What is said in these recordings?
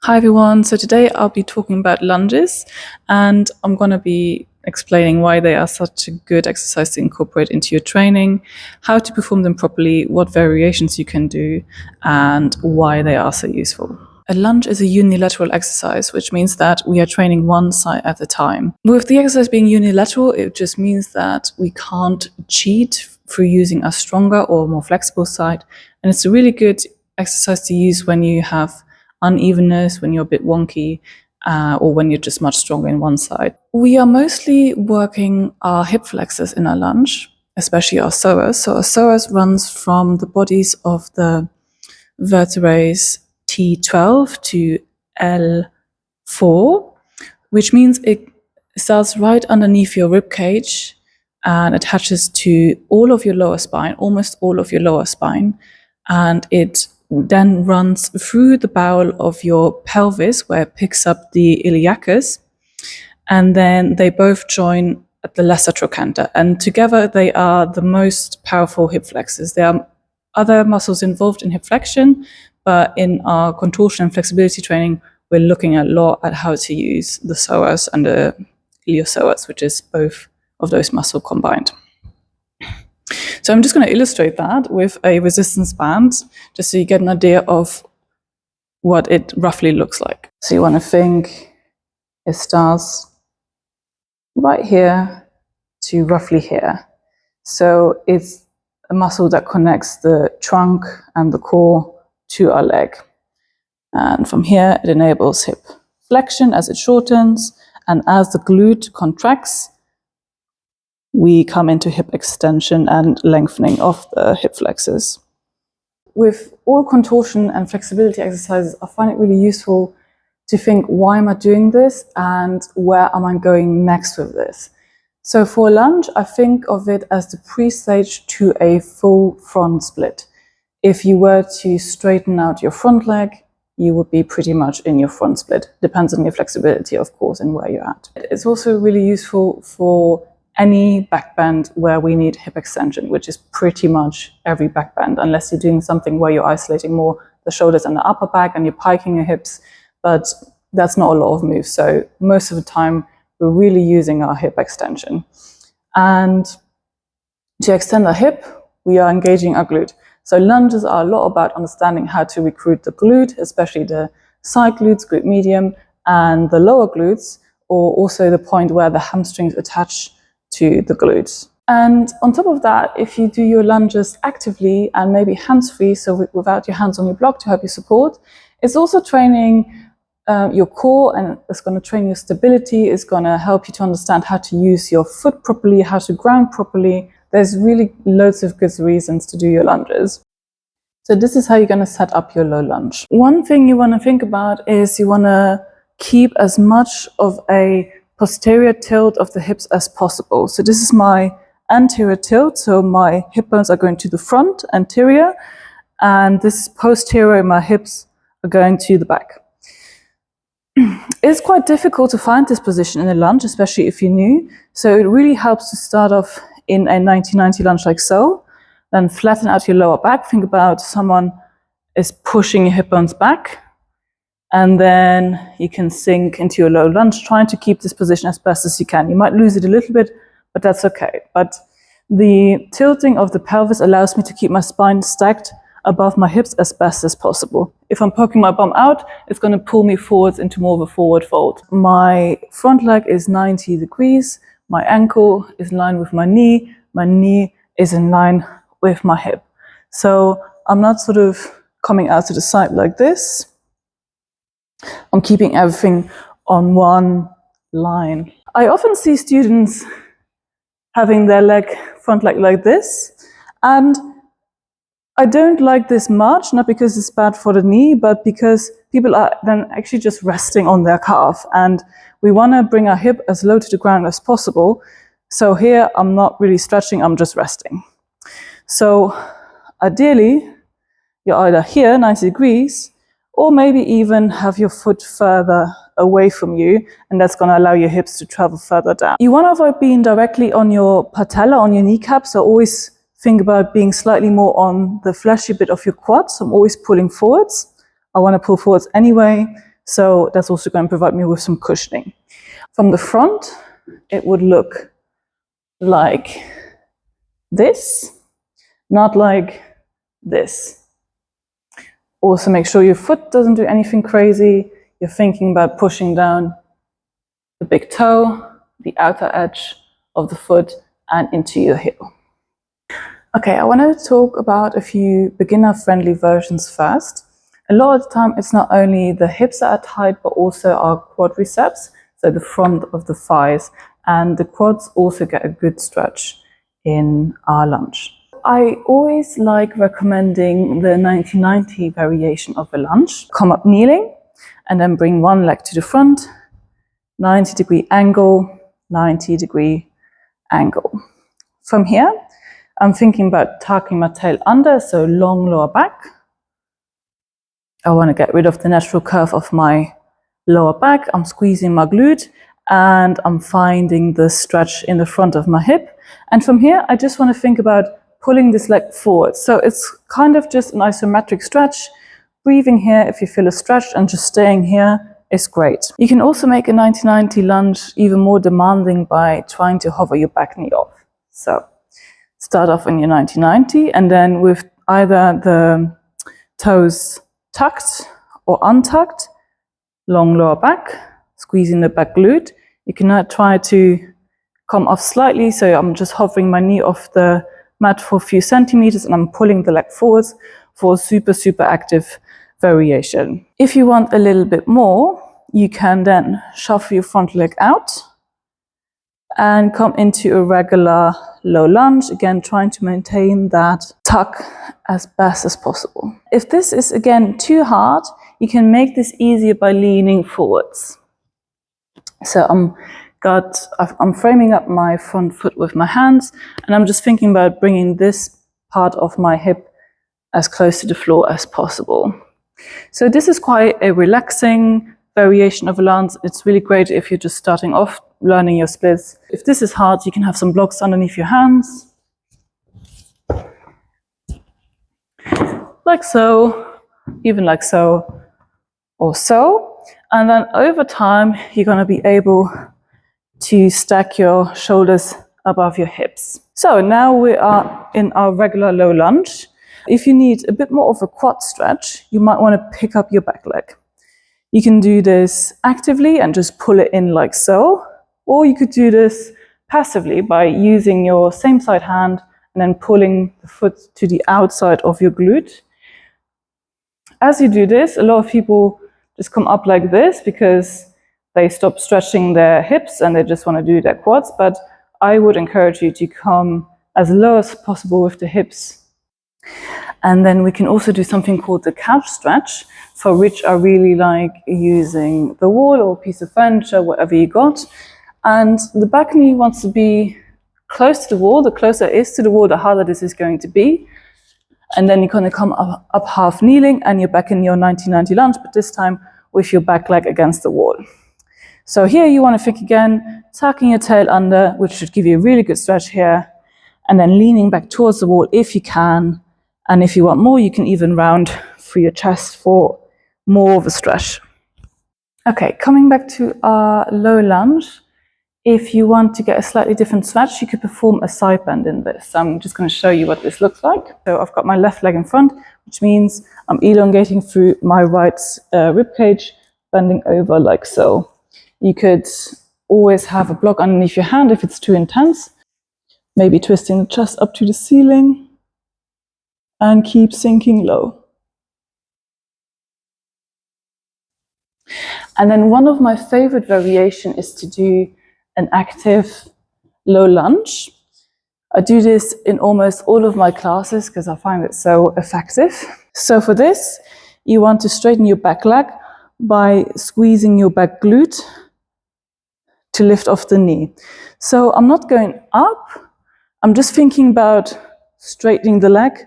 Hi everyone, so today I'll be talking about lunges and I'm going to be explaining why they are such a good exercise to incorporate into your training, how to perform them properly, what variations you can do, and why they are so useful. A lunge is a unilateral exercise, which means that we are training one side at a time. With the exercise being unilateral, it just means that we can't cheat through using a stronger or more flexible side, and it's a really good exercise to use when you have unevenness, when you're a bit wonky, or when you're just much stronger in one side. We are mostly working our hip flexors in our lunge, especially our psoas. So our psoas runs from the bodies of the vertebrae T12 to L4, which means it starts right underneath your rib cage and attaches to all of your lower spine, almost all of your lower spine, and it then runs through the bowel of your pelvis where it picks up the iliacus, and then they both join at the lesser trochanter, and together they are the most powerful hip flexors. There are other muscles involved in hip flexion, but in our contortion and flexibility training, we're looking a lot at how to use the psoas and the iliopsoas, which is both of those muscles combined. So I'm just going to illustrate that with a resistance band, just so you get an idea of what it roughly looks like. So you want to think it starts right here to roughly here. So it's a muscle that connects the trunk and the core to our leg. And from here, it enables hip flexion as it shortens, and as the glute contracts, we come into hip extension and lengthening of the hip flexors. With all contortion and flexibility exercises, I find it really useful to think, why am I doing this and where am I going next with this? So for a lunge, I think of it as the pre-stage to a full front split. If you were to straighten out your front leg, you would be pretty much in your front split. Depends on your flexibility, of course, and where you're at. It's also really useful for any back bend where we need hip extension, which is pretty much every back bend, unless you're doing something where you're isolating more the shoulders and the upper back and you're piking your hips, but that's not a lot of moves. So most of the time, we're really using our hip extension. And to extend the hip, we are engaging our glute. So lunges are a lot about understanding how to recruit the glute, especially the side glutes, glute medium, and the lower glutes, or also the point where the hamstrings attach to the glutes. And on top of that, if you do your lunges actively and maybe hands-free, so without your hands on your block to help you support, it's also training your core, and it's going to train your stability. It's going to help you to understand how to use your foot properly, how to ground properly. There's really loads of good reasons to do your lunges. So this is how you're going to set up your low lunge. One thing you want to think about is you want to keep as much of a posterior tilt of the hips as possible. So this is my anterior tilt, so my hip bones are going to the front, anterior, and this is posterior, my hips are going to the back. It's quite difficult to find this position in a lunge, especially if you're new, so it really helps to start off in a 90-90 lunge like so, then flatten out your lower back. Think about someone is pushing your hip bones back, and then you can sink into your low lunge, trying to keep this position as best as you can. You might lose it a little bit, but that's okay. But the tilting of the pelvis allows me to keep my spine stacked above my hips as best as possible. If I'm poking my bum out, it's going to pull me forwards into more of a forward fold. My front leg is 90 degrees. My ankle is in line with my knee is in line with my hip. So I'm not sort of coming out to the side like this. I'm keeping everything on one line. I often see students having their front leg like this, and I don't like this much, not because it's bad for the knee, but because people are then actually just resting on their calf, and we want to bring our hip as low to the ground as possible. So here I'm not really stretching, I'm just resting. So ideally, you're either here, 90 degrees, or maybe even have your foot further away from you, and that's going to allow your hips to travel further down. You want to avoid being directly on your patella, on your kneecap, so always think about being slightly more on the fleshy bit of your quad. So I'm always pulling forwards. I want to pull forwards anyway, So that's also going to provide me with some cushioning. From the front, it would look like this, not like this. Also make sure your foot doesn't do anything crazy. You're thinking about pushing down the big toe, the outer edge of the foot, and into your heel. Okay, I wanted to talk about a few beginner-friendly versions first. A lot of the time, it's not only the hips that are tight, but also our quadriceps, so the front of the thighs, and the quads also get a good stretch in our lunge. I always like recommending the 90-90 variation of a lunge. Come up kneeling, and then bring one leg to the front, 90-degree angle, 90-degree angle. From here, I'm thinking about tucking my tail under, so long lower back. I want to get rid of the natural curve of my lower back. I'm squeezing my glute and I'm finding the stretch in the front of my hip. And from here, I just want to think about pulling this leg forward. So it's kind of just an isometric stretch. Breathing here if you feel a stretch and just staying here is great. You can also make a 90-90 lunge even more demanding by trying to hover your back knee off. So start off on your 90-90 and then with either the toes tucked or untucked, long lower back, squeezing the back glute. You can now try to come off slightly, so I'm just hovering my knee off the mat for a few centimeters and I'm pulling the leg forwards for a super active variation. If you want a little bit more, you can then shuffle your front leg out and come into a regular low lunge, again trying to maintain that tuck as best as possible. If this is again too hard, you can make this easier by leaning forwards. So I'm framing up my front foot with my hands and I'm just thinking about bringing this part of my hip as close to the floor as possible. So this is quite a relaxing variation of a lunge. It's really great if you're just starting off learning your splits. If this is hard, you can have some blocks underneath your hands. Like so, even like so, or so. And then over time, you're going to be able to stack your shoulders above your hips. So now we are in our regular low lunge. If you need a bit more of a quad stretch, you might want to pick up your back leg. You can do this actively and just pull it in like so, or you could do this passively by using your same side hand and then pulling the foot to the outside of your glute. As you do this, a lot of people just come up like this because they stop stretching their hips and they just want to do their quads, but I would encourage you to come as low as possible with the hips. And then we can also do something called the couch stretch, for which I really like using the wall or a piece of furniture, whatever you got. And the back knee wants to be close to the wall. The closer it is to the wall, the harder this is going to be. And then you're going to come up half kneeling and you're back in your 90-90 lunge, but this time with your back leg against the wall. So here you want to think again, tucking your tail under, which should give you a really good stretch here, and then leaning back towards the wall if you can. And if you want more, you can even round through your chest for more of a stretch. Okay, coming back to our low lunge. If you want to get a slightly different stretch, you could perform a side bend in this. I'm just going to show you what this looks like. So I've got my left leg in front, which means I'm elongating through my right rib cage, bending over like so. You could always have a block underneath your hand if it's too intense. Maybe twisting the chest up to the ceiling and keep sinking low. And then one of my favorite variation is to do an active low lunge. I do this in almost all of my classes because I find it so effective. So for this, you want to straighten your back leg by squeezing your back glute to lift off the knee. So I'm not going up, I'm just thinking about straightening the leg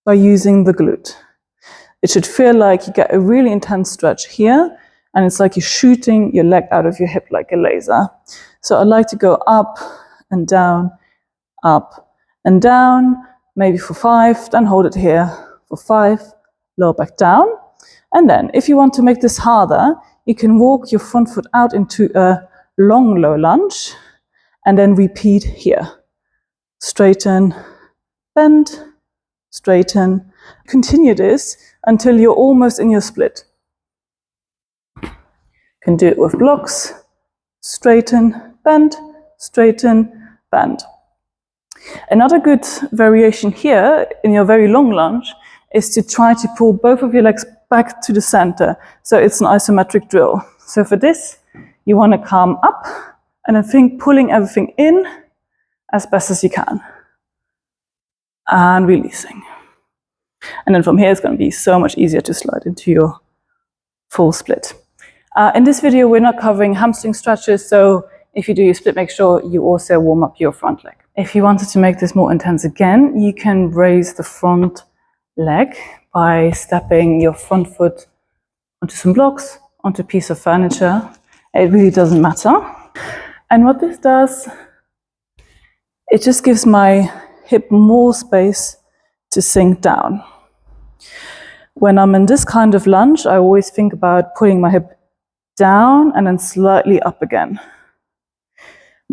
by using the glute. It should feel like you get a really intense stretch here, and it's like you're shooting your leg out of your hip like a laser. So I'd like to go up and down, maybe for 5, then hold it here for 5, lower back down. And then if you want to make this harder, you can walk your front foot out into a long low lunge and then repeat here. Straighten, bend, straighten. Continue this until you're almost in your split. You can do it with blocks. Straighten, bend, straighten, bend. Another good variation here in your very long lunge is to try to pull both of your legs back to the center. So it's an isometric drill. So for this, you want to come up and I think pulling everything in as best as you can. And releasing. And then from here, it's going to be so much easier to slide into your full split. In this video, we're not covering hamstring stretches, so if you do your split, make sure you also warm up your front leg. If you wanted to make this more intense again, you can raise the front leg by stepping your front foot onto some blocks, onto a piece of furniture. It really doesn't matter. And what this does, it just gives my hip more space to sink down. When I'm in this kind of lunge, I always think about putting my hip down and then slightly up again.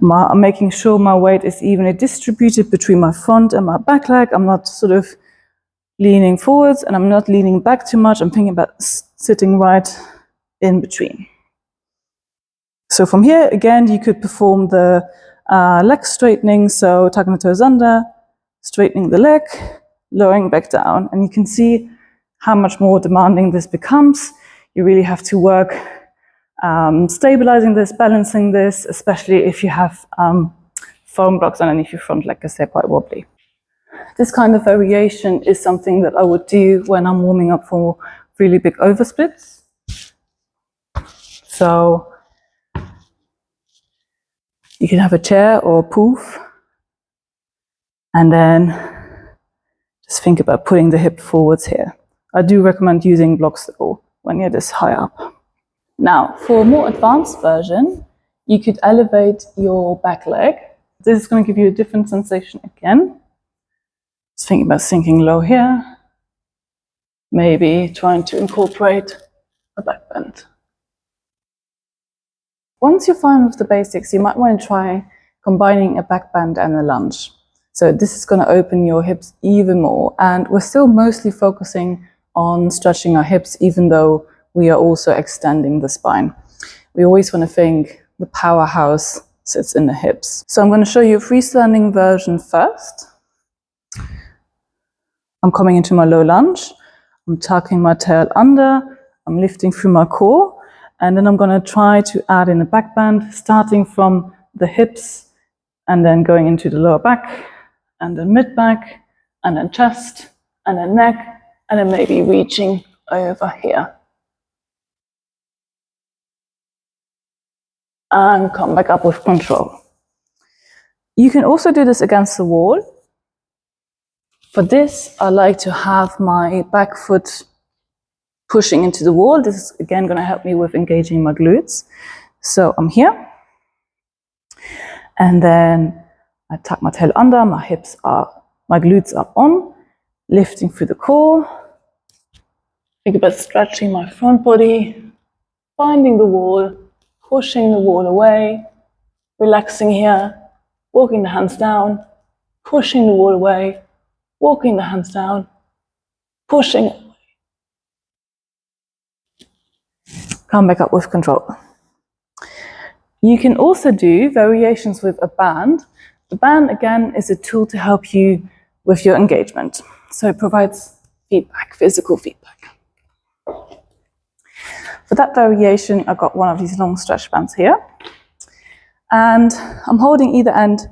I'm making sure my weight is evenly distributed between my front and my back leg. I'm not sort of leaning forwards and I'm not leaning back too much. I'm thinking about sitting right in between. So from here, again, you could perform the leg straightening. So tucking the toes under, straightening the leg, lowering back down. And you can see how much more demanding this becomes. You really have to work stabilizing this, balancing this, especially if you have foam blocks underneath your front leg because they're quite wobbly. This kind of variation is something that I would do when I'm warming up for really big oversplits. So you can have a chair or a poof and then just think about putting the hip forwards here. I do recommend using blocks though when you're this high up. Now, for a more advanced version, you could elevate your back leg. This is going to give you a different sensation again. Just thinking about sinking low here. Maybe trying to incorporate a back bend. Once you're fine with the basics, you might want to try combining a back bend and a lunge. So this is going to open your hips even more. And we're still mostly focusing on stretching our hips, even though we are also extending the spine. We always want to think the powerhouse sits in the hips. So I'm going to show you a freestanding version first. I'm coming into my low lunge. I'm tucking my tail under. I'm lifting through my core. And then I'm going to try to add in a back bend, starting from the hips and then going into the lower back and then mid back and then chest and then neck and then maybe reaching over here. And come back up with control. You can also do this against the wall. For this, I like to have my back foot pushing into the wall. This is again going to help me with engaging my glutes. So I'm here. And then I tuck my tail under, my glutes are on, lifting through the core. Think about stretching my front body, finding the wall, pushing the wall away, relaxing here, walking the hands down, pushing the wall away, walking the hands down, pushing it away. Come back up with control. You can also do variations with a band. The band, again, is a tool to help you with your engagement. So it provides feedback, physical feedback. For that variation, I've got one of these long stretch bands here. And I'm holding either end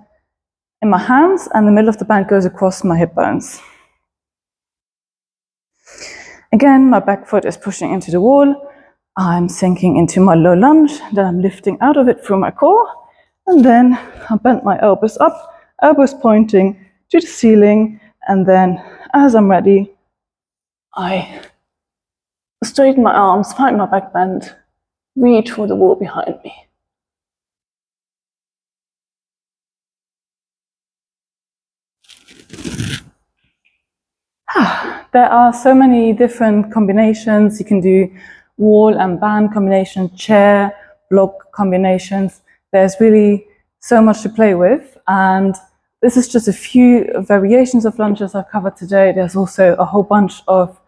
in my hands, and the middle of the band goes across my hip bones. Again, my back foot is pushing into the wall. I'm sinking into my low lunge, then I'm lifting out of it through my core, and then I bend my elbows up, elbows pointing to the ceiling, and then as I'm ready, I straighten my arms, find my back bend, reach for the wall behind me. there are so many different combinations. You can do wall and band combination, chair, block combinations. There's really so much to play with, and this is just a few variations of lunges I've covered today. There's also a whole bunch of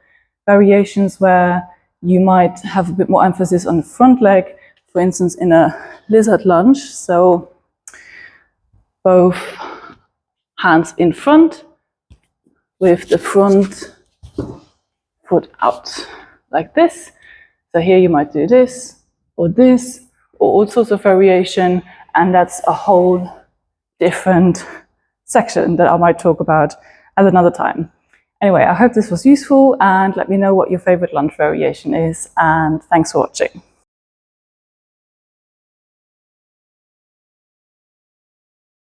variations where you might have a bit more emphasis on the front leg, for instance, in a lizard lunge. So both hands in front with the front foot out like this. So here you might do this, or all sorts of variation, and that's a whole different section that I might talk about at another time. Anyway, I hope this was useful, and let me know what your favorite lunge variation is, and thanks for watching.